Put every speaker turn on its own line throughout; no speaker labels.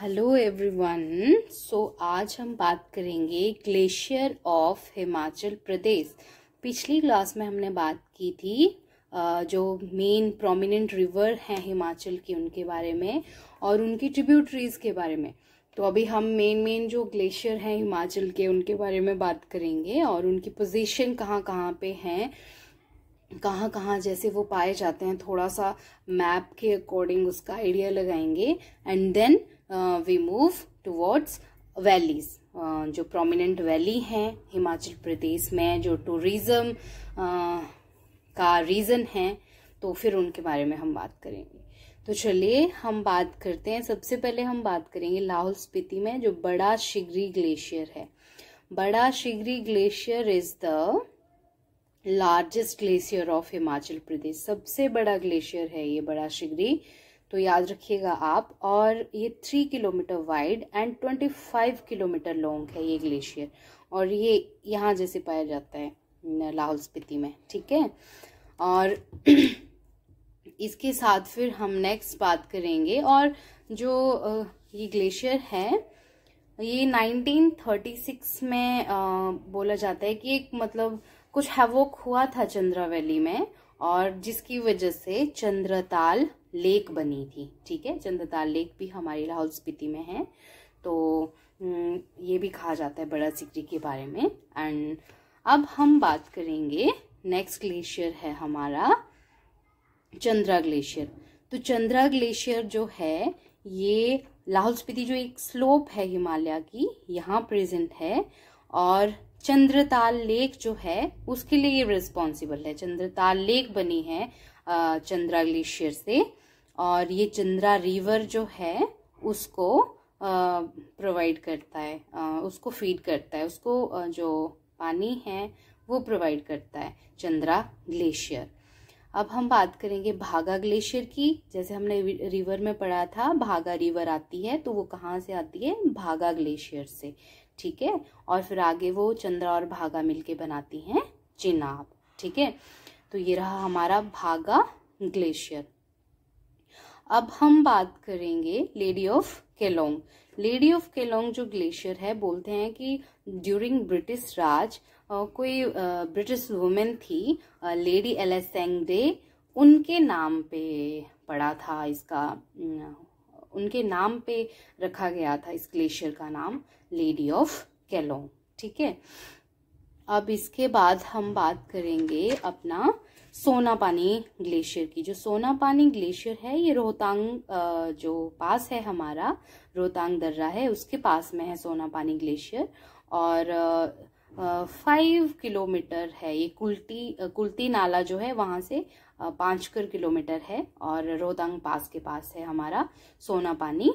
Hello everyone. आज हम बात करेंगे ग्लेशियर ऑफ हिमाचल प्रदेश। पिछली क्लास में हमने बात की थी जो मेन प्रोमिनेंट रिवर हैं हिमाचल की उनके बारे में और उनकी ट्रिब्यूटरीज के बारे में। तो अभी हम मेन जो ग्लेशियर हैं हिमाचल के उनके बारे में बात करेंगे और उनकी पोजीशन कहाँ कहाँ पे हैं, कहाँ कहाँ जैसे वो पाए जाते हैं, थोड़ा सा मैप के अकॉर्डिंग उसका आइडिया लगाएंगे and then we move towards valleys. जो प्रोमिनेंट वैली हैं हिमाचल प्रदेश में, जो टूरिज्म का रीजन है, तो फिर उनके बारे में हम बात करेंगे। तो चलिए हम बात करते हैं। सबसे पहले हम बात करेंगे लाहौल स्पीति में जो बड़ा शिगरी ग्लेशियर है। बड़ा Shigri glacier is the largest glacier of Himachal Pradesh. सबसे बड़ा ग्लेशियर है ये बड़ा शिगरी, तो याद रखिएगा आप। और ये 3 kilometre wide and 25 kilometre long है ये ग्लेशियर, और ये यहाँ जैसे पाया जाता है लाहौल स्पीति में, ठीक है। और इसके साथ फिर हम नेक्स्ट बात करेंगे। और जो ये ग्लेशियर है ये 1936 में बोला जाता है कि एक मतलब कुछ हैवोक हुआ था चंद्रा वैली में, और जिसकी वजह से चंद्रताल लेक बनी थी, ठीक है। चंद्रताल लेक भी हमारी लाहौल स्पीति में है, तो ये भी कहा जाता है बड़ा सिगरी के बारे में। एंड अब हम बात करेंगे, नेक्स्ट ग्लेशियर है हमारा चंद्रा ग्लेशियर। तो चंद्रा ग्लेशियर जो है ये लाहौल स्पीति जो एक स्लोप है हिमालय की, यहाँ प्रेजेंट है, और चंद्रताल लेक जो है उसके लिए ये रिस्पॉन्सिबल है। चंद्रताल लेक बनी है चंद्रा ग्लेशियर से, और ये चंद्रा रिवर जो है उसको प्रोवाइड करता है, उसको फीड करता है, उसको जो पानी है वो प्रोवाइड करता है चंद्रा ग्लेशियर। अब हम बात करेंगे भागा ग्लेशियर की। जैसे हमने रिवर में पढ़ा था, भागा रिवर आती है, तो वो कहाँ से आती है? भागा ग्लेशियर से, ठीक है। और फिर आगे वो चंद्रा और भागा मिलके बनाती हैं चिनाब, ठीक है। तो ये रहा हमारा भागा ग्लेशियर। अब हम बात करेंगे lady of Kelong. Lady of Kelong जो ग्लेशियर है, बोलते हैं कि ड्यूरिंग ब्रिटिश राज कोई ब्रिटिश वुमेन थी लेडी एलेसेंडे, उनके नाम पे पड़ा था इसका, उनके नाम पे रखा गया था इस ग्लेशियर का नाम लेडी ऑफ केलोंग, ठीक है। अब इसके बाद हम बात करेंगे अपना सोनापानी ग्लेशियर की। जो सोनापानी ग्लेशियर है ये रोहतांग जो पास है हमारा, रोहतांग दर्रा है उसके पास में है सोनापानी ग्लेशियर, और 5 किलोमीटर है ये। कुल्ती नाला जो है वहां से 5 किलोमीटर है, और रोहतांग पास के पास है हमारा सोनापानी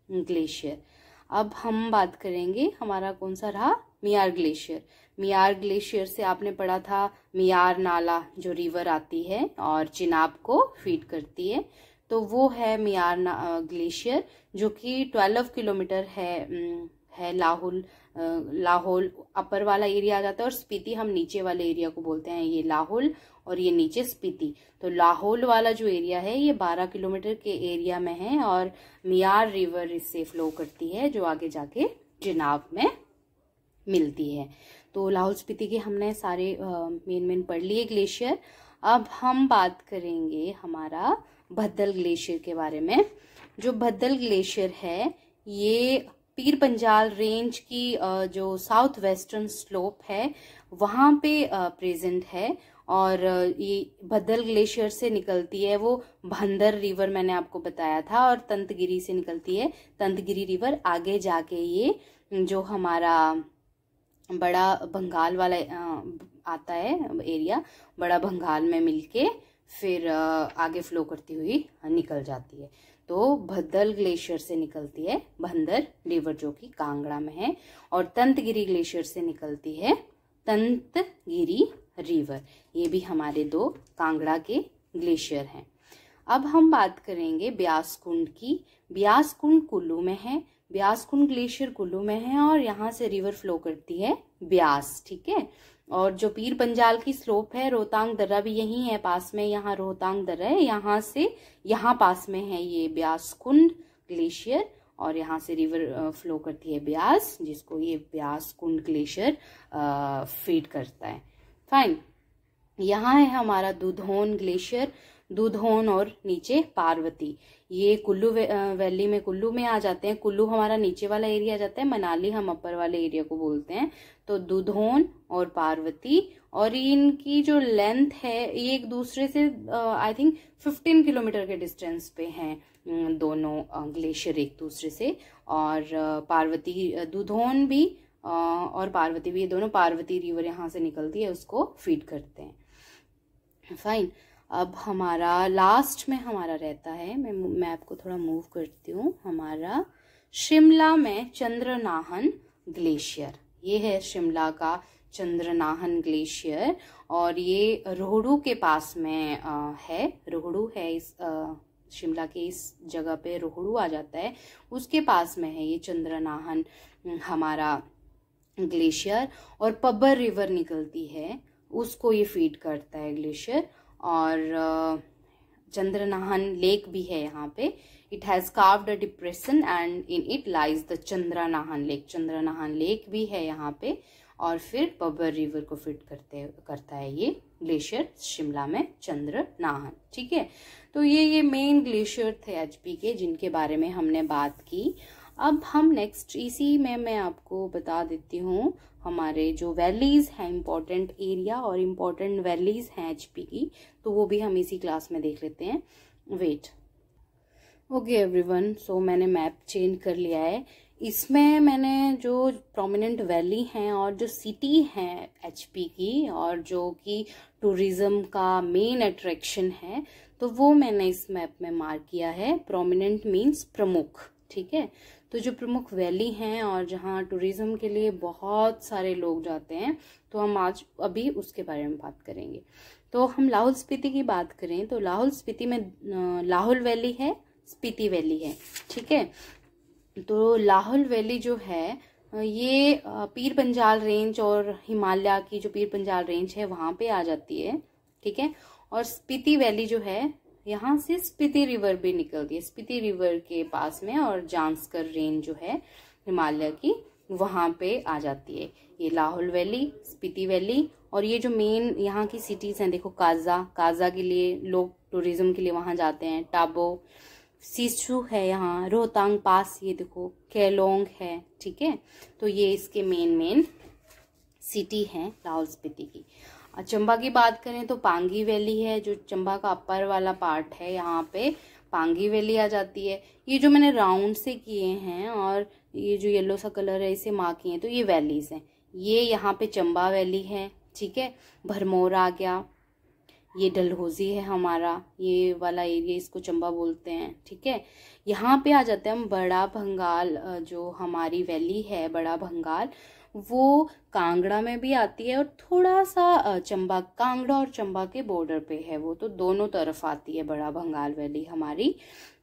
ग्लेशियर। अब हम बात करेंगे हमारा कौन सा रहा? मियार ग्लेशियर। मियार ग्लेशियर से आपने पढ़ा था मियार नाला जो रिवर आती है और चिनाब को फीड करती है, तो वो है मियार ग्लेशियर, जो कि 12 किलोमीटर है लाहौल अपर वाला एरिया आ जाता है, और स्पीति हम नीचे वाले एरिया को बोलते हैं। ये लाहौल और ये नीचे स्पीति। तो लाहौल वाला जो एरिया है ये 12 किलोमीटर के एरिया में है, और मियार रिवर इससे फ्लो करती है जो आगे जाके चिनाब में मिलती है। तो लाहौल स्पीति के हमने सारे मेन पढ़ लिए ग्लेशियर। अब हम बात करेंगे हमारा भद्दल ग्लेशियर के बारे में। जो भद्दल ग्लेशियर है ये पीर पंजाल रेंज की जो साउथ वेस्टर्न स्लोप है वहां पे प्रेजेंट है, और ये भद्दल ग्लेशियर से निकलती है वो भंदर रिवर, मैंने आपको बताया था, और तंतगिरी से निकलती है तंतगिरी रिवर। आगे जाके ये जो हमारा बड़ा भंगाल वाला आता है एरिया, बड़ा भंगाल में मिलके फिर आगे फ्लो करती हुई निकल जाती है। तो भद्दल ग्लेशियर से निकलती है भंदर रिवर जो कि कांगड़ा में है, और तंतगिरी ग्लेशियर से निकलती है तंतगिरी रिवर। ये भी हमारे 2 कांगड़ा के ग्लेशियर हैं। अब हम बात करेंगे ब्यास कुंड की। ब्यास कुंड कुल्लू में है, ब्यास कुंड ग्लेशियर कुल्लू में है, और यहाँ से रिवर फ्लो करती है ब्यास, ठीक है। और जो पीर पंजाल की स्लोप है, रोहतांग दर्रा भी यही है पास में, यहाँ रोहतांग दर्रा है, यहाँ से यहाँ पास में है ये ब्यास कुंड ग्लेशियर, और यहाँ से रिवर फ्लो करती है ब्यास, जिसको ये ब्यास कुंड ग्लेशियर फीड करता है। फाइन। यहाँ है हमारा दुधौन ग्लेशियर, दुधौन और नीचे पार्वती। ये कुल्लू वैली में, कुल्लू में आ जाते हैं। कुल्लू हमारा नीचे वाला एरिया आ जाता है, मनाली हम अपर वाले एरिया को बोलते हैं। तो दुधौन और पार्वती, और इनकी जो लेंथ है ये एक दूसरे से आई थिंक 15 किलोमीटर के डिस्टेंस पे हैं दोनों ग्लेशियर एक दूसरे से। और पार्वती, दुधौन भी और पार्वती भी, ये दोनों, पार्वती रिवर यहाँ से निकलती है, उसको फीड करते हैं। फाइन। अब हमारा लास्ट में हमारा रहता है, मैं मैप को थोड़ा मूव करती हूँ, हमारा शिमला में चंद्रनाहन ग्लेशियर। ये है शिमला का चंद्रनाहन ग्लेशियर, और ये रोहड़ू के पास में है। रोहड़ू है इस शिमला के इस जगह पे रोहड़ू आ जाता है, उसके पास में है ये चंद्रनाहन हमारा ग्लेशियर। और पब्बर रिवर निकलती है, उसको ये फीड करता है ग्लेशियर। और चंद्रनाहन लेक भी है यहाँ पे। It has carved a depression and in it lies the Chandranahan lake. Chandranahan lake भी है यहाँ पे। और फिर पब्बर रिवर को फीड करता है ये ग्लेशियर शिमला में चंद्रनाहन। ठीक है, तो ये मेन ग्लेशियर थे एचपी के, जिनके बारे में हमने बात की। अब हम नेक्स्ट इसी में मैं आपको बता देती हूँ हमारे जो वैलीज हैं, इम्पोर्टेंट एरिया और इम्पोर्टेंट वैलीज हैं एचपी की, तो वो भी हम इसी क्लास में देख लेते हैं। वेट। ओके एवरीवन, सो मैंने मैप चेंज कर लिया है। इसमें मैंने जो प्रोमिनेंट वैली हैं और जो सिटी हैं एचपी की, और जो कि टूरिज्म का मेन अट्रैक्शन है, तो वो मैंने इस मैप में मार्क किया है। प्रोमिनेंट मीन्स प्रमुख। ठीक है, तो जो प्रमुख वैली हैं और जहाँ टूरिज्म के लिए बहुत सारे लोग जाते हैं, तो हम आज अभी उसके बारे में बात करेंगे। तो हम लाहौल स्पीति की बात करें तो लाहौल स्पीति में लाहौल वैली है, स्पीति वैली है। ठीक है, तो लाहौल वैली जो है ये पीर पंजाल रेंज और हिमालय की जो पीर पंजाल रेंज है वहां पे आ जाती है। ठीक है, और स्पीति वैली जो है यहाँ से स्पीति रिवर भी निकलती है, स्पीति रिवर के पास में, और जांस्कर रेंज जो है हिमालय की वहां पे आ जाती है। ये लाहौल वैली, स्पीति वैली, और ये जो मेन यहाँ की सिटीज हैं, देखो काजा के लिए लोग टूरिज्म के लिए वहां जाते हैं। टाबो, सिसु है यहाँ, रोहतांग पास, ये देखो केलोंग है। ठीक है, तो ये इसके मेन सिटी हैं लाहौल स्पीति की। चंबा की बात करें तो पांगी वैली है, जो चंबा का अपर वाला पार्ट है, यहाँ पे पांगी वैली आ जाती है। ये जो मैंने राउंड से किए हैं और ये जो येलो सा कलर है इसे मार्क किए हैं, तो ये वैलीज हैं। ये यहाँ पे चंबा वैली है। ठीक है, भरमौर आ गया, ये डलहौजी है हमारा, ये वाला एरिया इसको चंबा बोलते हैं। ठीक है, यहाँ पे आ जाते हैं हम बड़ा भंगाल। जो हमारी वैली है बड़ा भंगाल, वो कांगड़ा में भी आती है और थोड़ा सा चंबा, कांगड़ा और चंबा के बॉर्डर पे है वो, तो दोनों तरफ आती है बड़ा भंगाल वैली हमारी।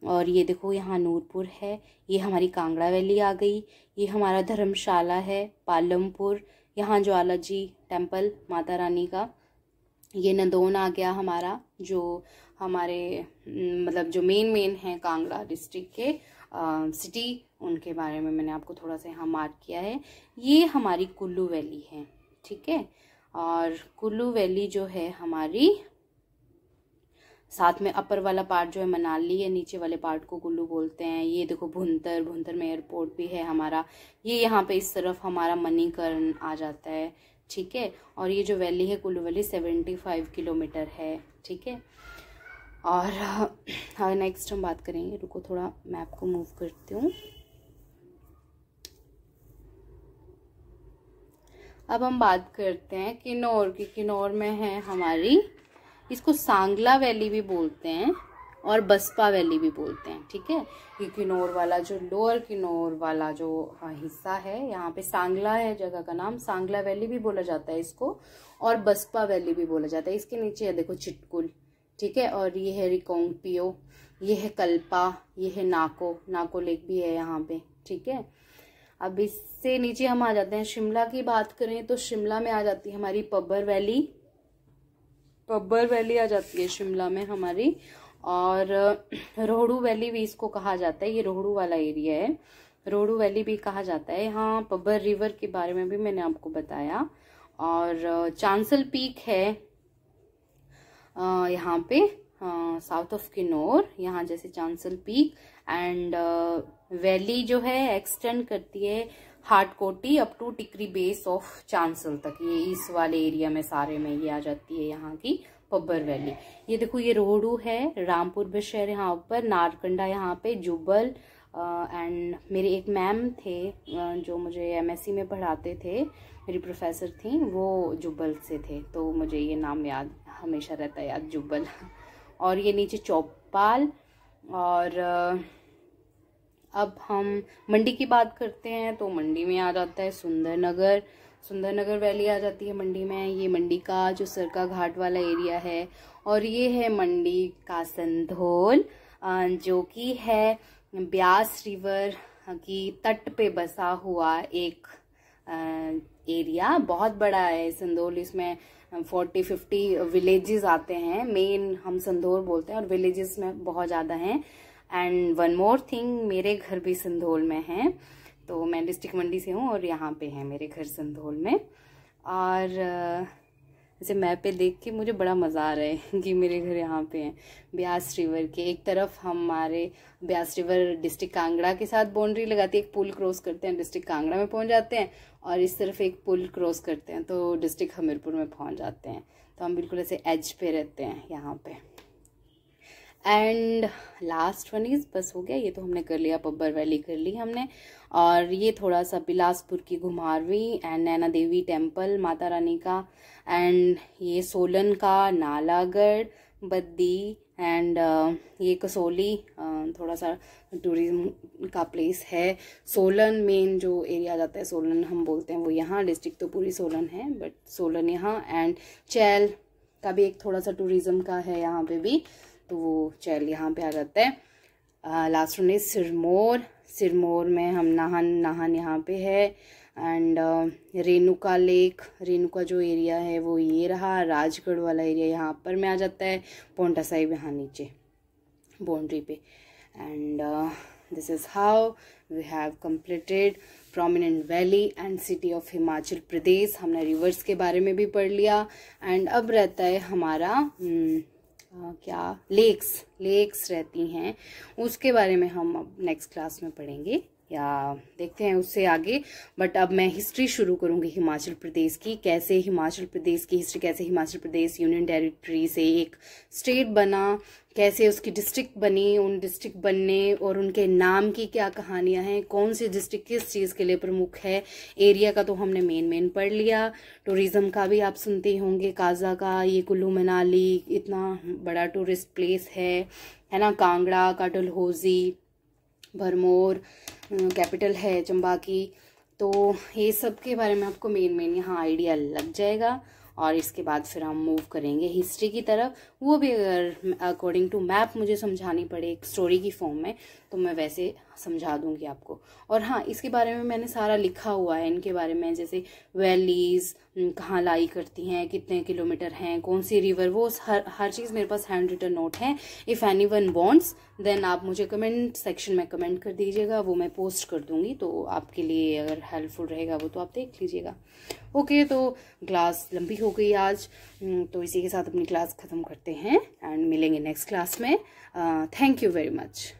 और ये देखो यहाँ नूरपुर है, ये हमारी कांगड़ा वैली आ गई। ये हमारा धर्मशाला है, पालमपुर, यहाँ ज्वाला जी टेम्पल माता रानी का। ये नंदोन आ गया हमारा, जो हमारे मतलब जो मेन है कांगड़ा डिस्ट्रिक्ट के सिटी, उनके बारे में मैंने आपको थोड़ा सा यहाँ मार्क किया है। ये हमारी कुल्लू वैली है। ठीक है, और कुल्लू वैली जो है हमारी, साथ में अपर वाला पार्ट जो है मनाली है, नीचे वाले पार्ट को कुल्लू बोलते हैं। ये देखो भुंतर में एयरपोर्ट भी है हमारा। ये यहाँ पे इस तरफ हमारा मणिकर्ण आ जाता है। ठीक है, और ये जो वैली है कुल्लू वैली 75 किलोमीटर है। ठीक है, और हाँ नेक्स्ट हम बात करेंगे, रुको थोड़ा मैप को मूव करती हूँ। अब हम बात करते हैं किन्नौर की। किन्नौर में है हमारी, इसको सांगला वैली भी बोलते हैं और बसपा वैली भी बोलते हैं। ठीक है, ये किन्नौर वाला जो लोअर किन्नौर वाला जो हिस्सा है, यहाँ पे सांगला है जगह का नाम, सांगला वैली भी बोला जाता है इसको, और बसपा वैली भी बोला जाता है। इसके नीचे है देखो चिटकुल। ठीक है, और ये है रिकोंगपियो, ये है कल्पा, ये है नाको लेक भी है यहाँ पे। ठीक है, अब इससे नीचे हम आ जाते हैं शिमला की बात करें तो शिमला में आ जाती है हमारी पब्बर वैली आ जाती है शिमला में हमारी। और रोहड़ू वैली भी इसको कहा जाता है, ये रोहड़ू वाला एरिया है, रोहड़ू वैली भी कहा जाता है। यहाँ पब्बर रिवर के बारे में भी मैंने आपको बताया। और चांसल पीक है यहाँ पे साउथ ऑफ किन्नौर, यहाँ जैसे चांसल पीक। एंड वैली जो है एक्सटेंड करती है Hatkoti up to Tikri base of Chansal तक, ये इस वाले एरिया में सारे में ये आ जाती है यहाँ की पब्बर वैली। ये देखो ये रोहड़ू है, रामपुर बशहर यहाँ ऊपर, नारकंडा यहाँ पे, जुब्बल। एंड मेरे एक मैम थे जो मुझे एमएससी में पढ़ाते थे, मेरी प्रोफेसर थी, वो जुब्बल से थे, तो मुझे ये नाम याद हमेशा रहता है, याद, जुब्बल। और ये नीचे चौपाल। और अब हम मंडी की बात करते हैं, तो मंडी में आ जाता है सुंदरनगर, सुंदरनगर वैली आ जाती है मंडी में। ये मंडी का जो सरका घाट वाला एरिया है। और ये है मंडी का संधोल, जो कि है ब्यास रिवर की तट पे बसा हुआ एक एरिया, बहुत बड़ा है संधोल। इसमें 40-50 विलेजेस आते हैं, मेन हम संधोल बोलते हैं, और विलेजेस में बहुत ज़्यादा हैं। एंड वन मोर थिंग, मेरे घर भी संधोल में है, तो मैं डिस्ट्रिक्ट मंडी से हूँ और यहाँ पे है मेरे घर संधोल में। और जैसे मैप पे देख के मुझे बड़ा मज़ा आ रहा है कि मेरे घर यहाँ पे हैं, ब्यास रिवर के एक तरफ हमारे ब्यास रिवर डिस्ट्रिक्ट कांगड़ा के साथ बाउंड्री लगाती है, एक पुल क्रॉस करते हैं डिस्ट्रिक्ट कांगड़ा में पहुँच जाते हैं, और इस तरफ एक पुल क्रॉस करते हैं तो डिस्ट्रिक्ट हमीरपुर में पहुँच जाते हैं। तो हम बिल्कुल ऐसे एज पे रहते हैं यहाँ पे। एंड लास्ट वन इज, बस हो गया, ये तो हमने कर लिया, पब्बर वैली कर ली हमने। और ये थोड़ा सा बिलासपुर की घुमारवी एंड नैना देवी टेम्पल माता रानी का। एंड ये सोलन का नालागढ़, बद्दी, एंड ये कसोली थोड़ा सा टूरिज्म का प्लेस है। सोलन मेन जो एरिया जाता है, सोलन हम बोलते हैं, वो यहाँ, डिस्ट्रिक्ट तो पूरी सोलन है बट सोलन यहाँ। एंड चैल का भी एक थोड़ा सा टूरिज्म का है यहाँ पे भी, तो वो चैल यहाँ पे आ जाता है। Last one is Sirmaur, Sirmaur में हम नाहन यहाँ पे है। एंड रेणुका लेक, रेणुका जो एरिया है वो ये रहा, राजगढ़ वाला एरिया यहाँ पर में आ जाता है, पोंटा साहिब यहाँ नीचे बाउंड्री पे। And this is how we have completed prominent valley and city of Himachal Pradesh. हमने रिवर्स के बारे में भी पढ़ लिया। एंड अब रहता है हमारा क्या, लेक्स रहती हैं, उसके बारे में हम अब नेक्स्ट क्लास में पढ़ेंगे या देखते हैं उससे आगे। बट अब मैं हिस्ट्री शुरू करूंगी हिमाचल प्रदेश की, कैसे हिमाचल प्रदेश की हिस्ट्री, कैसे हिमाचल प्रदेश यूनियन टेरिटरी से एक स्टेट बना, कैसे उसकी डिस्ट्रिक्ट बनी, उन डिस्ट्रिक्ट बनने और उनके नाम की क्या कहानियां हैं, कौन सी डिस्ट्रिक्ट किस चीज़ के लिए प्रमुख है। एरिया का तो हमने मेन पढ़ लिया, टूरिज्म का भी आप सुनते होंगे, काजा का, ये कुल्लू मनाली इतना बड़ा टूरिस्ट प्लेस है ना, कांगड़ा का डलहौजी, भरमौर कैपिटल है चंबा की। तो ये सब के बारे में आपको मेन यहाँ आइडिया लग जाएगा। और इसके बाद फिर हम मूव करेंगे हिस्ट्री की तरफ, वो भी अगर अकॉर्डिंग टू मैप मुझे समझानी पड़े एक स्टोरी की फॉर्म में तो मैं वैसे समझा दूंगी आपको। और हाँ, इसके बारे में मैंने सारा लिखा हुआ है इनके बारे में, जैसे वैलीज कहाँ लाई करती हैं, कितने किलोमीटर हैं, कौन सी रिवर, वो हर चीज़ मेरे पास हैंड रिटन नोट है। If any one wants then आप मुझे कमेंट सेक्शन में कमेंट कर दीजिएगा, वो मैं पोस्ट कर दूंगी, तो आपके लिए अगर हेल्पफुल रहेगा वो तो आप देख लीजिएगा। ओके, तो क्लास लंबी हो गई आज, तो इसी के साथ अपनी क्लास ख़त्म करते हैं एंड मिलेंगे नेक्स्ट क्लास में। Thank you very much.